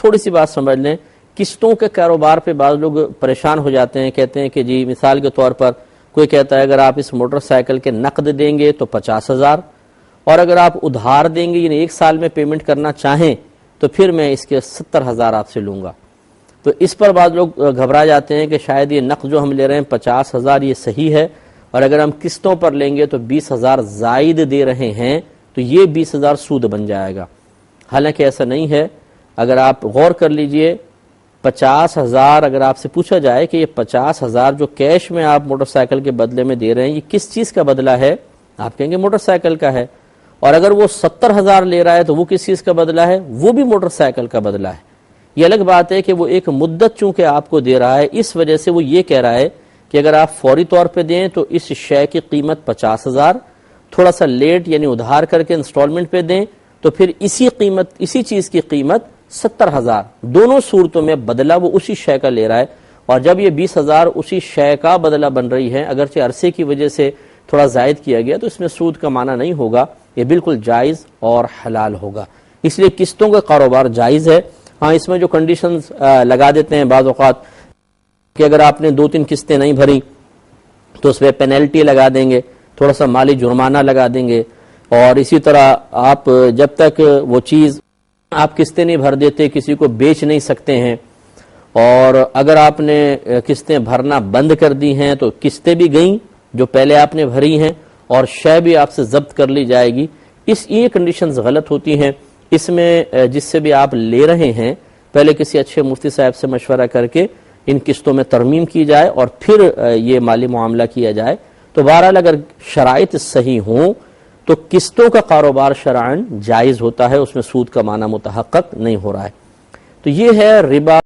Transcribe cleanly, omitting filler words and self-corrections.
تھوڑی سی بات سمجھ لیں، قسطوں کے کاروبار پہ بعض لوگ پریشان ہو جاتے ہیں، کہتے ہیں کہ جی مثال کے طور پر کوئی کہتا ہے اگر آپ اس موٹر سائیکل کے نقد دیں گے تو 50,000، اور اگر آپ ادھار دیں گے یعنی 1 سال میں پیمنٹ کرنا چاہیں تو پھر میں اس کے 70,000 آپ سے لوں گا۔ تو اس پر بعض لوگ گھبرا جاتے ہیں کہ شاید یہ نقد جو ہم لے رہے ہیں 50,000 یہ صحیح ہے، اور اگر ہم قسطوں پر لیں گے تو 20,000 زائد دے رہے ہیں تو یہ 20,000 سود بن جائے گا۔ حالانکہ ایسا نہیں ہے۔ اگر آپ غور کر لیجئے، 50,000 اگر آپ سے پوچھا جائے کہ یہ 50,000 جو کیش میں آپ موٹر سائیکل کے بدلے میں دے رہے ہیں یہ کس چیز کا بدلہ ہے، آپ کہیں گے موٹر سائیکل کا ہے۔ اور اگر وہ 70,000 لے رہا ہے تو وہ کس چیز کا بدلہ ہے، وہ بھی موٹر سائیکل کا بدلہ ہے۔ یہ الگ بات ہے کہ وہ ایک مدت چونکہ آپ کو دے رہا ہے، اس وجہ سے وہ یہ کہہ رہا ہے کہ اگر آپ فوری طور پہ دیں تو اس شے کی قیمت 50,000، تھوڑا سا لیٹ یعنی ادھار کر کے انسٹالمنٹ پہ دیں تو پھر اسی چیز کی قیمت 70,000۔ دونوں صورتوں میں بدلہ وہ اسی شے کا لے رہا ہے، اور جب یہ 20,000 اسی شے کا بدلہ بن رہی ہے، اگرچہ عرصے کی وجہ سے تھوڑا زائد کیا گیا تو اس میں سود کا معنی نہیں ہوگا، یہ بالکل جائز اور حلال ہوگا۔ اس لیے قسطوں کا کاروبار جائز ہے۔ ہاں اس میں جو کنڈیشنز لگا دیتے ہیں بعض اوقات کہ اگر آپ نے 2-3 قسطیں نہیں بھری تو اس پہ پینلٹی لگا دیں گے، تھوڑا سا مالی جرمانہ لگا دیں گے، اور اسی طرح آپ جب تک وہ چیز آپ قسطیں نہیں بھر دیتے کسی کو بیچ نہیں سکتے ہیں، اور اگر آپ نے قسطیں بھرنا بند کر دی ہیں تو قسطیں بھی گئیں جو پہلے آپ نے بھری ہیں اور شے بھی آپ سے ضبط کر لی جائے گی۔ یہ کنڈیشنز غلط ہوتی ہیں۔ اس میں جس سے بھی آپ لے رہے ہیں پہلے کسی اچھے مفتی صاحب سے مشورہ کر کے ان قسطوں میں ترمیم کی جائے اور پھر یہ مالی معاملہ کیا جائے۔ تو بہرحال اگر شرائط صحیح ہوں تو قسطوں کا کاروبار شرعاً جائز ہوتا ہے، اس میں سود کا معنی متحقق نہیں ہو رہا ہے۔ تو یہ ہے ربا